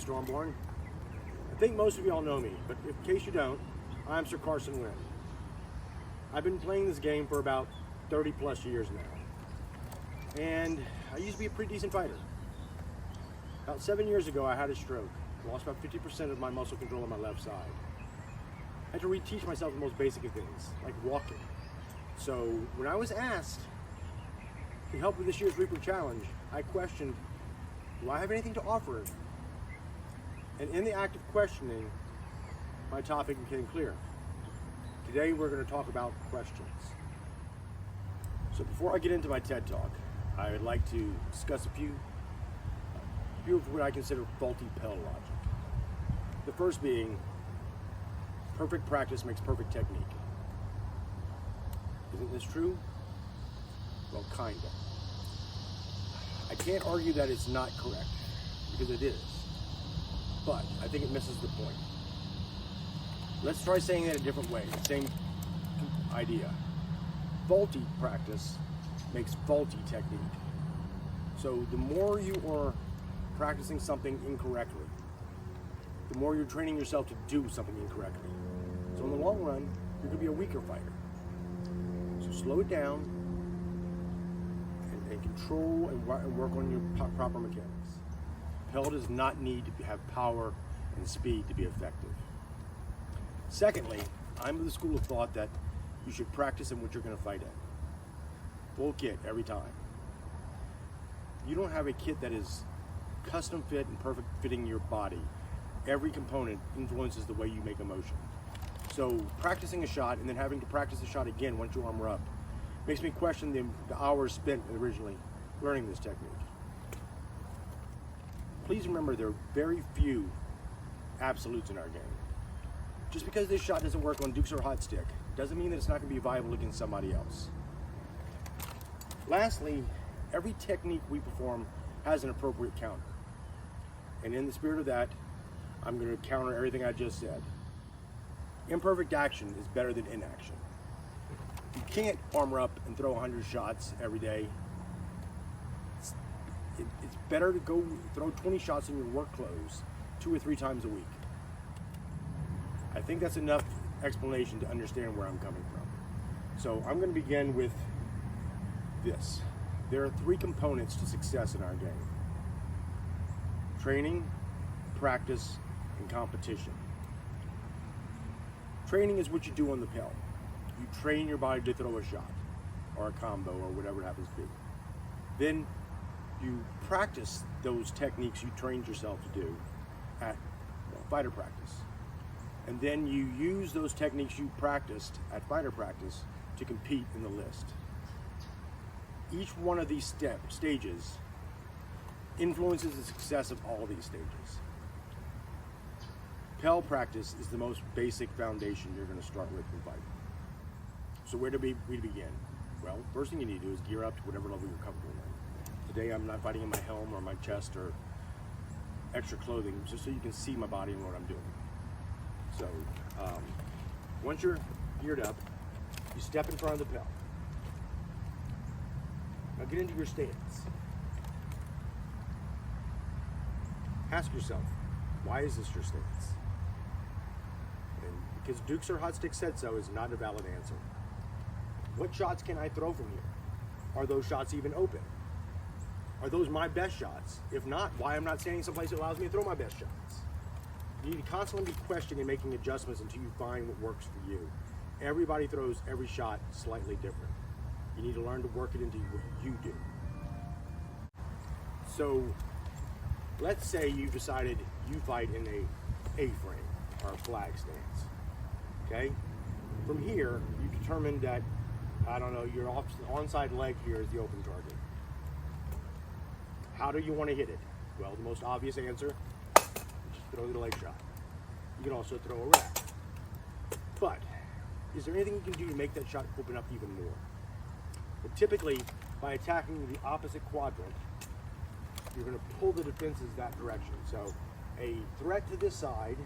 Stormborn. I think most of you all know me, but in case you don't, I'm Sir Carson Wynne. I've been playing this game for about 30 plus years now, and I used to be a pretty decent fighter. About 7 years ago, I had a stroke. I lost about 50% of my muscle control on my left side. I had to reteach myself the most basic of things, like walking. So when I was asked to help with this year's Reaper Challenge, I questioned, do I have anything to offer? And in the act of questioning, my topic became clear. Today we're going to talk about questions. So before I get into my TED Talk, I would like to discuss a few of what I consider faulty Pell logic. The first being, perfect practice makes perfect technique. Isn't this true? Well, kinda. I can't argue that it's not correct, because it is. But I think it misses the point. Let's try saying that a different way, the same idea. Faulty practice makes faulty technique. So the more you are practicing something incorrectly, the more you're training yourself to do something incorrectly. So in the long run, you're going to be a weaker fighter. So slow it down and control and work on your proper mechanics. Pell does not need to have power and speed to be effective. Secondly, I'm of the school of thought that you should practice in what you're going to fight in. Full kit every time. You don't have a kit that is custom fit and perfect fitting your body. Every component influences the way you make a motion. So practicing a shot and then having to practice a shot again once you armor up makes me question the hours spent originally learning this technique. Please remember there are very few absolutes in our game. Just because this shot doesn't work on Dukes or Hot Stick doesn't mean that it's not going to be viable against somebody else. Lastly, every technique we perform has an appropriate counter. And in the spirit of that, I'm going to counter everything I just said. Imperfect action is better than inaction. You can't armor up and throw 100 shots every day. It's better to go throw 20 shots in your work clothes 2 or 3 times a week. I think that's enough explanation to understand where I'm coming from. So I'm going to begin with this. There are 3 components to success in our game: training, practice, and competition. Training is what you do on the Pell. You train your body to throw a shot or a combo or whatever it happens to be. Then you practice those techniques you trained yourself to do at fighter practice. And then you use those techniques you practiced at fighter practice to compete in the list. Each one of these stages influences the success of all these stages. Pell practice is the most basic foundation you're going to start with in fighting. So where do we begin? Well, first thing you need to do is gear up to whatever level you're comfortable in. Today I'm not fighting in my helm or my chest or extra clothing, just so you can see my body and what I'm doing. So once you're geared up, you step in front of the Pell. Now get into your stance. Ask yourself, why is this your stance? And because Dukes or Hot Stick said so is not a valid answer. What shots can I throw from here? Are those shots even open? Are those my best shots? If not, why I'm not standing someplace that allows me to throw my best shots? You need to constantly be questioning and making adjustments until you find what works for you. Everybody throws every shot slightly different. You need to learn to work it into what you do. So let's say you decided you fight in a A-frame or a flag stance. Okay? From here, you determined that, I don't know, your onside leg here is the open target. How do you want to hit it? Well, the most obvious answer, just throw the leg shot. You can also throw a rack. But is there anything you can do to make that shot open up even more? But typically, by attacking the opposite quadrant, you're going to pull the defenses that direction. So a threat to this side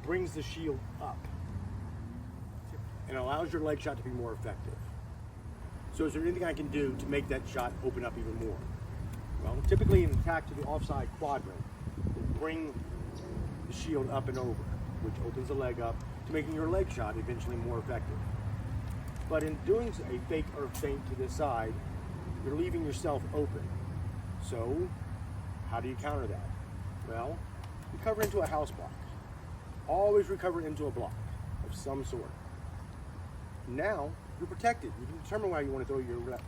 brings the shield up and allows your leg shot to be more effective. So is there anything I can do to make that shot open up even more? Well, typically an attack to the offside quadrant will bring the shield up and over, which opens the leg up to making your leg shot eventually more effective. But in doing a fake or feint to this side, you're leaving yourself open. So, how do you counter that? Well, recover into a house block. Always recover into a block of some sort. Now, you're protected. You can determine how you want to throw your wrap.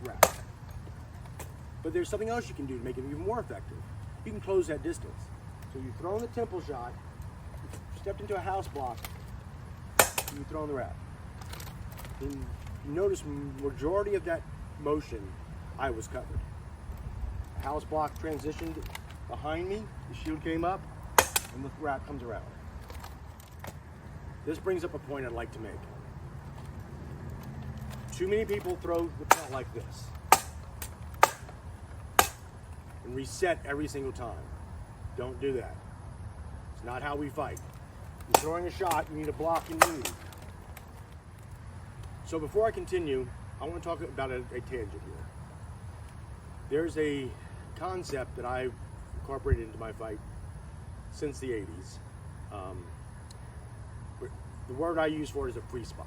But there's something else you can do to make it even more effective. You can close that distance. So you've thrown the temple shot, you've stepped into a house block, and you've thrown the wrap. And you notice majority of that motion, I was covered. The house block transitioned behind me, the shield came up, and the wrap comes around. This brings up a point I'd like to make. Too many people throw the pelt like this and reset every single time. Don't do that. It's not how we fight. You're throwing a shot, you need to block and move. So before I continue, I want to talk about a tangent here. There's a concept that I've incorporated into my fight since the 80s. The word I use for it is a free spot.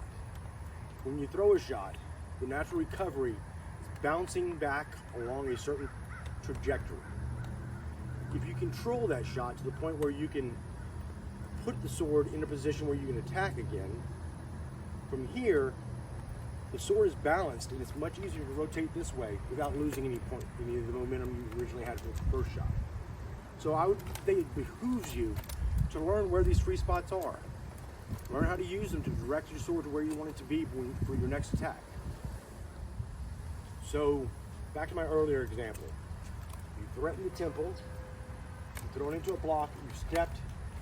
When you throw a shot, the natural recovery is bouncing back along a certain trajectory. If you control that shot to the point where you can put the sword in a position where you can attack again, from here, the sword is balanced and it's much easier to rotate this way without losing any of the momentum you originally had with the first shot. So I would think it behooves you to learn where these free spots are. Learn how to use them to direct your sword to where you want it to be for your next attack. So, back to my earlier example. You threaten the temple, you throw it into a block, you stepped,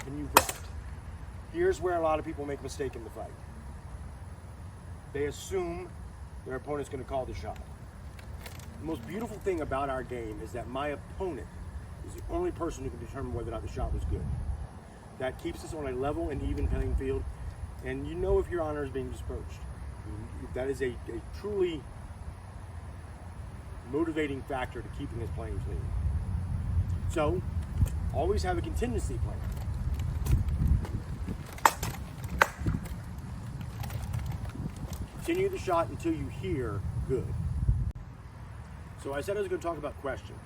and you wrapped. Here's where a lot of people make a mistake in the fight. They assume their opponent's going to call the shot. The most beautiful thing about our game is that my opponent is the only person who can determine whether or not the shot was good. That keeps us on a level and even playing field, and you know if your honor is being besmirched. That is a truly motivating factor to keeping us playing clean. So, always have a contingency plan. Continue the shot until you hear good. So I said I was going to talk about questions,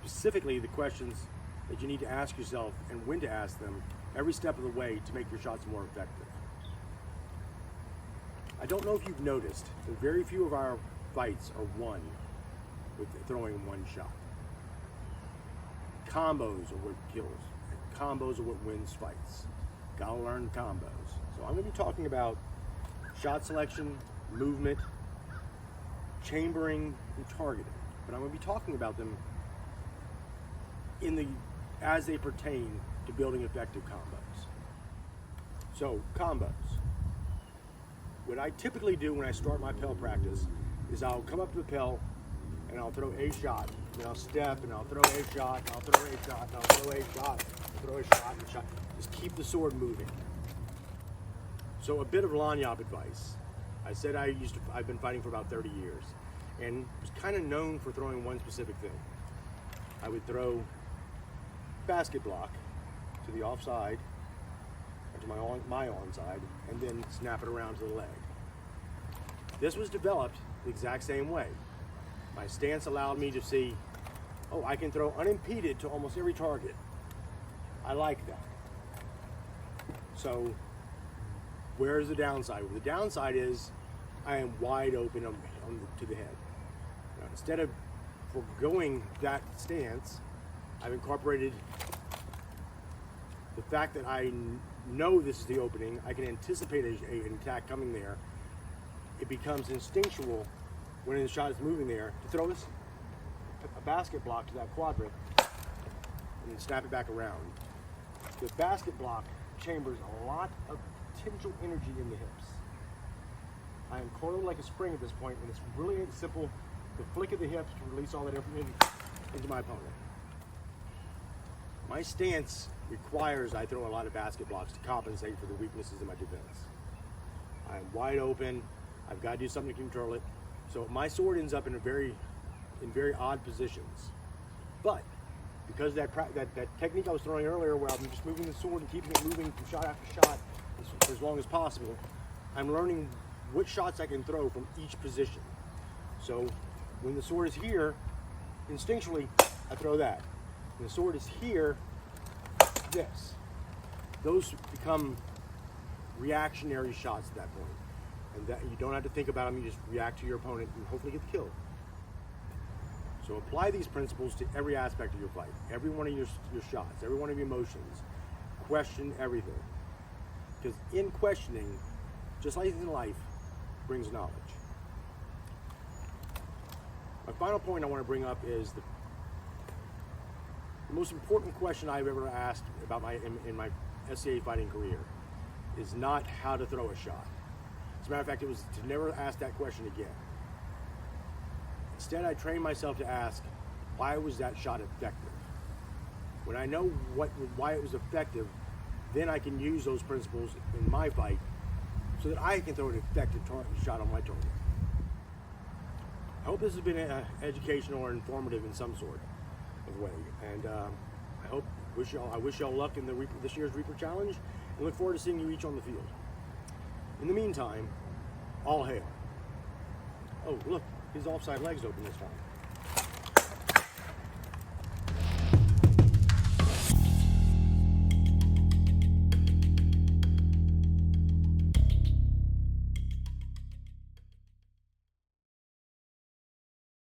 specifically the questions that you need to ask yourself and when to ask them every step of the way to make your shots more effective. I don't know if you've noticed, but very few of our fights are won with throwing one shot. Combos are what kills. Combos are what wins fights. Gotta learn combos. So I'm going to be talking about shot selection, movement, chambering, and targeting. But I'm going to be talking about them as they pertain to building effective combos. So, combos. What I typically do when I start my pel practice is I'll come up to the pel and I'll throw a shot, and I'll step and I'll throw a shot, and I'll throw a shot, and I'll throw a shot, and throw a shot, and a shot. Just keep the sword moving. So a bit of lanyap advice. I said I've been fighting for about 30 years and was kind of known for throwing one specific thing. I would throw basket block to the offside, or to my onside, and then snap it around to the leg. This was developed the exact same way. My stance allowed me to see, oh, I can throw unimpeded to almost every target. I like that. So, where's the downside? Well, the downside is I am wide open to the head. Now, instead of foregoing that stance, I've incorporated the fact that I know this is the opening. I can anticipate an attack coming there. It becomes instinctual when the shot is moving there to throw a basket block to that quadrant and then snap it back around. The basket block chambers a lot of potential energy in the hips. I am coiled like a spring at this point, and it's really simple. The flick of the hips to release all that information into my opponent. My stance requires I throw a lot of basket blocks to compensate for the weaknesses in my defense. I'm wide open. I've got to do something to control it. So my sword ends up in very odd positions. But because that technique I was throwing earlier, where I'm just moving the sword and keeping it moving from shot after shot for as long as possible, I'm learning which shots I can throw from each position. So when the sword is here, instinctually, I throw that. When the sword is here, this. Those become reactionary shots at that point. And that you don't have to think about them, you just react to your opponent and hopefully get the kill. So apply these principles to every aspect of your fight, every one of your shots, every one of your motions. Question everything. Because in questioning, just like in life, brings knowledge. My final point I want to bring up is the most important question I've ever asked about in my SCA fighting career is not how to throw a shot. As a matter of fact, it was to never ask that question again. Instead, I trained myself to ask, why was that shot effective? When I know why it was effective, then I can use those principles in my fight so that I can throw an effective shot on my target. I hope this has been educational or informative in some sort of way, and I wish y'all luck in this year's Reaper Challenge, and look forward to seeing you each on the field. In the meantime, all hail. Oh, look, his offside leg's open this time.